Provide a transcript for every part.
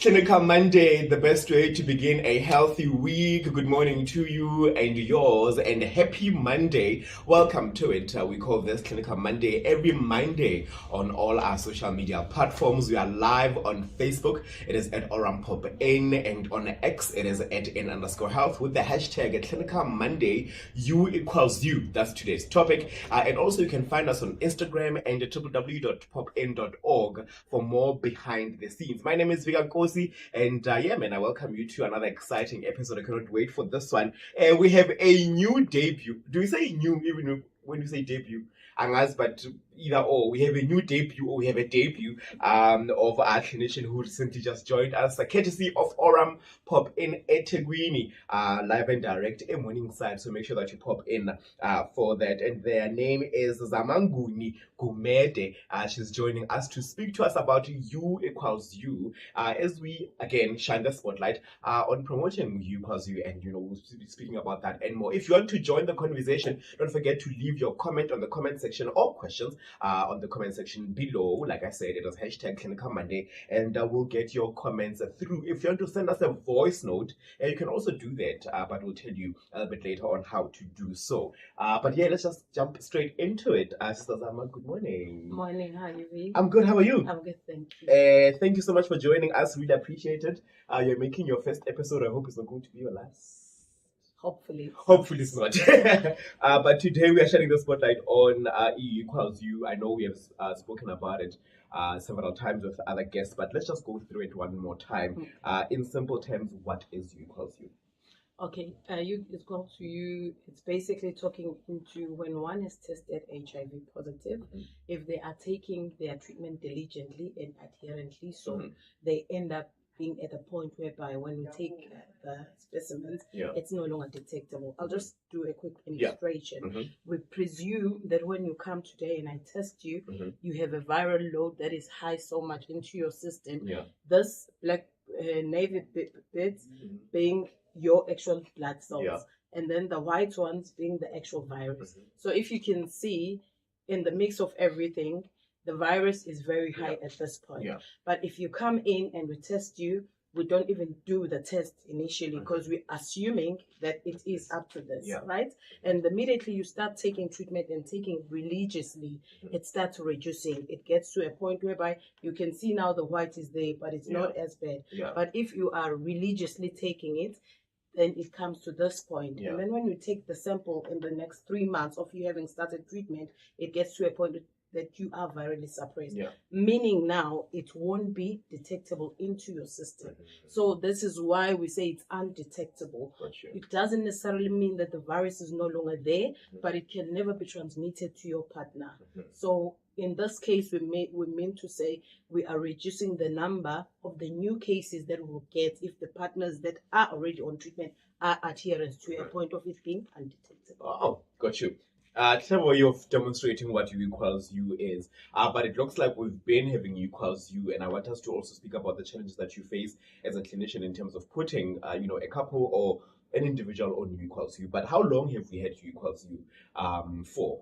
Clinical Monday, the best way to begin a healthy week. Good morning to you and yours, and happy Monday. Welcome to it. We call this Clinical Monday every Monday on all our social media platforms. We are live on Facebook. It is at OramPopN, and on X, it is at N_health with the hashtag Clinical Monday. U equals you. That's today's topic. And also, you can find us on Instagram and www.popn.org for more behind the scenes. My name is Nkosi. And I welcome you to another exciting episode. I cannot wait for this one. We have a new debut. Do we say new even when you say debut? Angas, but either or. We have a new debut or we have a debut of our clinician who recently just joined us, courtesy of Oram Pop in eThekwini, live and direct in Morningside. So make sure that you pop in for that. And their name is Zamanguni Gumede. She's joining us to speak to us about U equals you, as we again shine the spotlight on promoting U equals you, and we'll be speaking about that and more. If you want to join the conversation, don't forget to leave your comment on the comment section or questions on the comment section below. Like I said, it is hashtag Clinical Monday, and we'll get your comments through. If you want to send us a voice note, you can also do that, but we'll tell you a bit later on how to do so. But yeah, let's just jump straight into it. Sister Zama, good morning. Morning, how are you? I'm good. How are you? I'm good, thank you. Thank you so much for joining us. Really appreciate it. You're making your first episode. I hope it's not going to be your last. Hopefully it's not. But today we are shedding the spotlight on E equals you. I know we have spoken about it several times with other guests, but let's just go through it one more time. In simple terms, what is U equals you? Okay, U equals to you. It's basically talking into when one is tested HIV positive, if they are taking their treatment diligently and adherently, so they end up being at a point whereby when we take the specimens, it's no longer detectable. I'll just do a quick illustration. We presume that when you come today and I test you, you have a viral load that is high so much into your system. This black navy bits being your actual blood cells, and then the white ones being the actual virus. So if you can see in the mix of everything, the virus is very high at this point. But if you come in and we test you, we don't even do the test initially because we're assuming that it is up to this, right? And immediately you start taking treatment and taking religiously, it starts reducing. It gets to a point whereby you can see now the white is there, but it's not as bad. But if you are religiously taking it, then it comes to this point. And then when you take the sample in the next 3 months of you having started treatment, it gets to a point that you are virally suppressed, meaning now it won't be detectable into your system. So this is why we say it's undetectable. It doesn't necessarily mean that the virus is no longer there, but it can never be transmitted to your partner. So in this case, we mean to say we are reducing the number of the new cases that we'll get if the partners that are already on treatment are adherent to a point of it being undetectable. Oh, got you. Clever way of demonstrating what U equals you is. But it looks like we've been having U equals you, and I want us to also speak about the challenges that you face as a clinician in terms of putting, a couple or an individual on U equals you. But how long have we had U equals you for?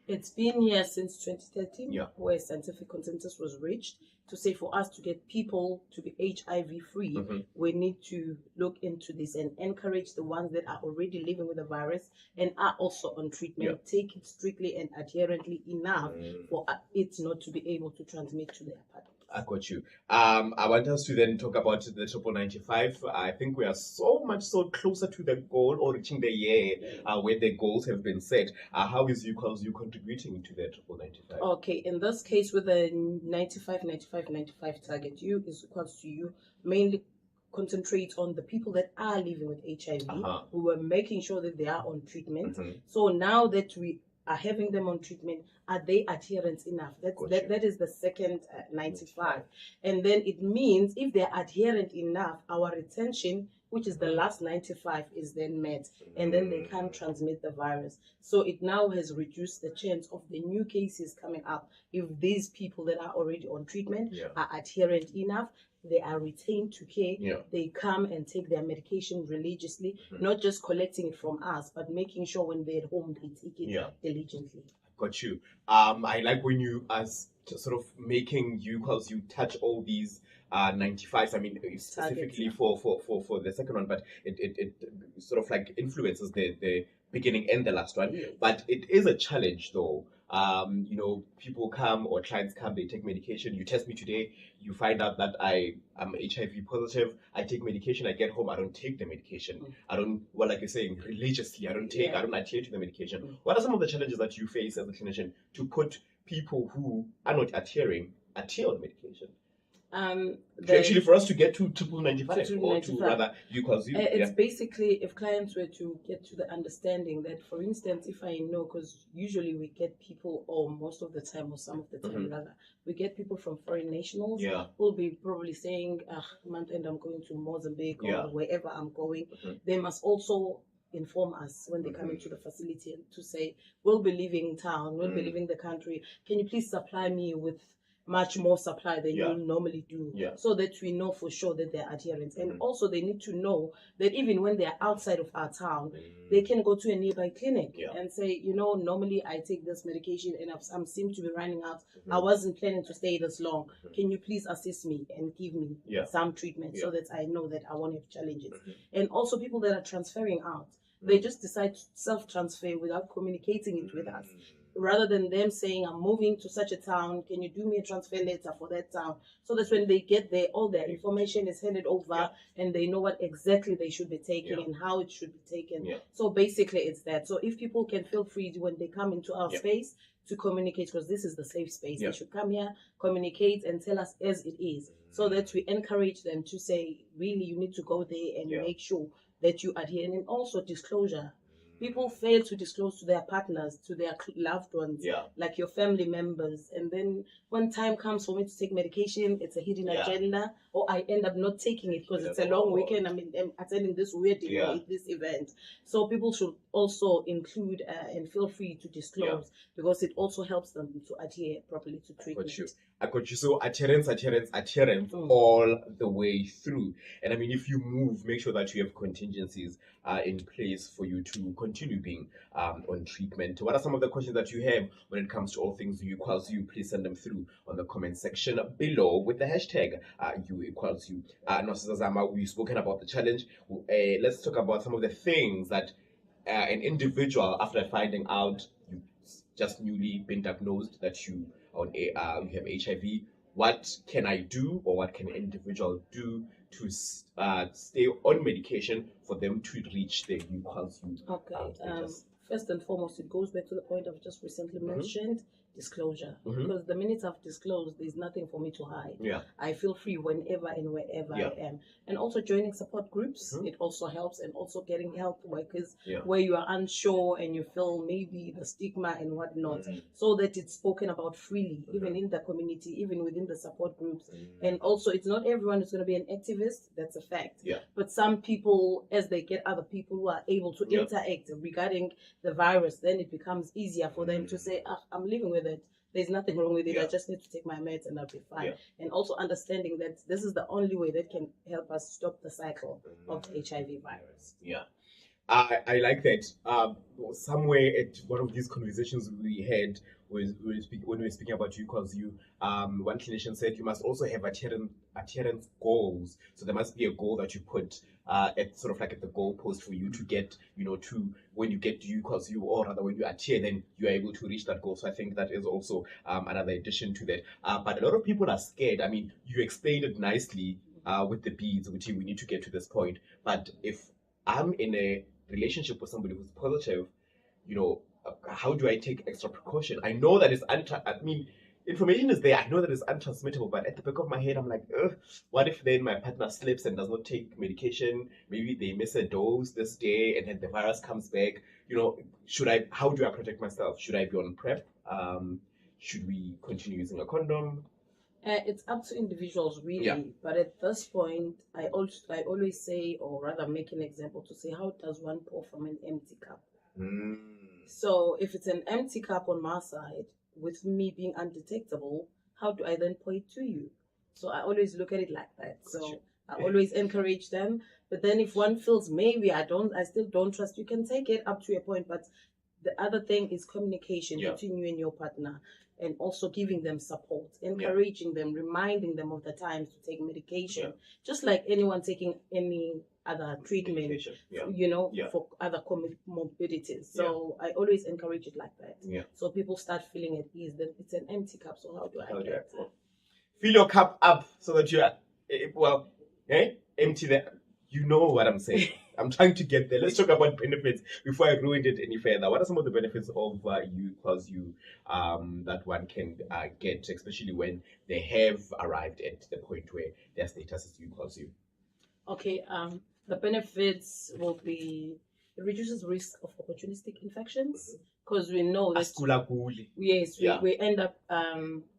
It's been here since 2013, where scientific consensus was reached to say for us to get people to be HIV free, we need to look into this and encourage the ones that are already living with the virus and are also on treatment, take it strictly and adherently enough for it not to be able to transmit to their partners. I got you. I want us to then talk about the triple 95. I think we are so closer to the goal or reaching the year where the goals have been set. How is U equals you contributing to the triple 95? Okay, in this case with the 95 target, U is equals to you mainly concentrate on the people that are living with HIV. We were making sure that they are on treatment. So now that we are having them on treatment, are they adherent enough? That is the second 95. And then it means if they're adherent enough, our retention, which is the last 95, is then met, and then they can't transmit the virus. So it now has reduced the chance of the new cases coming up. If these people that are already on treatment are adherent enough, they are retained to care, they come and take their medication religiously, not just collecting it from us, but making sure when they're at home, they take it diligently. Got you. I like when you, as sort of making U equals you touch all these 95. I mean, specifically for the second one, but it sort of like influences the beginning and the last one. Yes. But it is a challenge, though. People come or clients come, they take medication. You test me today, you find out that I am HIV positive. I take medication. I get home, I don't take the medication. I don't, well, like you're saying, religiously, I don't adhere to the medication. What are some of the challenges that you face as a clinician to put people who are not adhere on medication? Actually, for us to get to 95 or to rather it's basically if clients were to get to the understanding that, for instance, if I know, because usually we get people, or most of the time, or some of the time rather, we get people from foreign nationals who'll be probably saying, month end I'm going to Mozambique or wherever I'm going. They must also inform us when they come into the facility to say, we'll be leaving town, we'll be leaving the country. Can you please supply me with much more supply than you normally do, so that we know for sure that they're adherents. And also they need to know that even when they're outside of our town, they can go to a nearby clinic and say, normally I take this medication and I seem to be running out. I wasn't planning to stay this long. Can you please assist me and give me some treatment so that I know that I won't have challenges. And also people that are transferring out, they just decide to self-transfer without communicating it with us. Rather than them saying, I'm moving to such a town, can you do me a transfer letter for that town? So that when they get there, all their information is handed over and they know what exactly they should be taking and how it should be taken. So basically it's that. So if people can feel free when they come into our space to communicate, because this is the safe space, they should come here, communicate and tell us as it is, so that we encourage them to say, really, you need to go there and make sure that you adhere. And also disclosure. People fail to disclose to their partners, to their loved ones, like your family members. And then when time comes for me to take medication, it's a hidden agenda, or I end up not taking it because it's a long weekend. I mean, I'm attending this weird this event. So people should also include and feel free to disclose because it also helps them to adhere properly to treatment. I got you. So adherence all the way through. And I mean, if you move, make sure that you have contingencies in place for you to continue being on treatment. What are some of the questions that you have when it comes to all things U equals U? Please send them through on the comment section below with the hashtag U equals U. Nkosi Zama, we've spoken about the challenge. Let's talk about some of the things that an individual, after finding out you just newly been diagnosed that you have HIV, what can I do, or what can an individual do to stay on medication for them to reach the U equals U? Okay. First and foremost, it goes back to the point I've just recently mentioned, disclosure. Because the minute I've disclosed, there's nothing for me to hide. I feel free whenever and wherever I am. And also joining support groups, it also helps, and also getting help workers where you are unsure and you feel maybe the stigma and whatnot, so that it's spoken about freely, even in the community, even within the support groups. And also, it's not everyone who's going to be an activist, that's a fact. But some people, as they get other people who are able to interact regarding the virus, then it becomes easier for them to say, I'm living with it. There's nothing wrong with it. I just need to take my meds and I'll be fine. And also understanding that this is the only way that can help us stop the cycle of the HIV virus. I like that. Somewhere at one of these conversations we had when we were speaking about U equals U, one clinician said you must also have adherence goals. So there must be a goal that you put at sort of like at the goal post for you to get, to when you get to U equals U, or rather when you adhere, then you are able to reach that goal. So I think that is also another addition to that. But a lot of people are scared. I mean, you explained it nicely with the beads, which we need to get to this point. But if I'm in a relationship with somebody who's positive, how do I take extra precaution? I know that it's information is there. I know that it's untransmittable, but at the back of my head, I'm like, what if then my partner slips and does not take medication? Maybe they miss a dose this day and then the virus comes back. How do I protect myself? Should I be on PrEP? Should we continue using a condom? It's up to individuals, really. But at this point, I always say, or rather make an example to say, how does one pour from an empty cup? So if it's an empty cup on my side, with me being undetectable, how do I then pour it to you? So I always look at it like that. So I always encourage them. But then if one feels maybe I still don't trust, you can take it up to a point, but the other thing is communication Yeah. between you and your partner, and also giving them support, encouraging them, reminding them of the times to take medication, just like anyone taking any other treatment, for other comorbidities. So I always encourage it like that. So people start feeling at ease. Then it's an empty cup. So how do I get it? Fill your cup up so that you are, empty the. You know what I'm saying. I'm trying to get there. Let's talk about benefits before I ruin it any further. What are some of the benefits of you that one can get, especially when they have arrived at the point where their status is you? Okay. The benefits will be, it reduces risk of opportunistic infections, because we know that we end up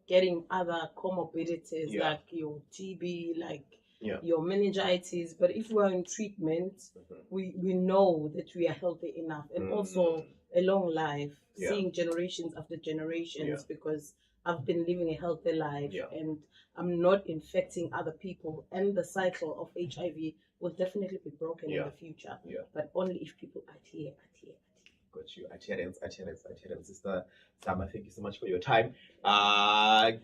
getting other comorbidities like your TB, like your meningitis. But if we are in treatment, we know that we are healthy enough, and also a long life, seeing generations after generations, because I've been living a healthy life and I'm not infecting other people, and the cycle of HIV will definitely be broken in the future. But only if people adhere. Got you. Adherence, Sister Sama, thank you so much for your time.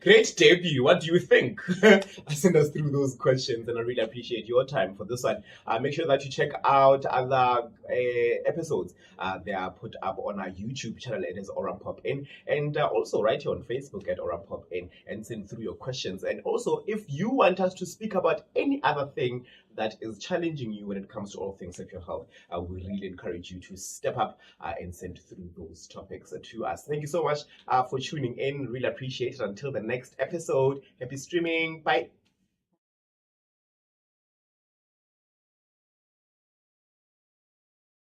Great debut. What do you think? Send us through those questions, and I really appreciate your time for this one. Make sure that you check out other episodes. They are put up on our YouTube channel. It is Oram Pop In, and also right here on Facebook at Oram Pop In, and send through your questions. And also, if you want us to speak about any other thing that is challenging you when it comes to all things sexual health, we really encourage you to step up and send through those topics to us. Thank you so much for tuning in. Really appreciate it. Until the next episode, happy streaming. Bye.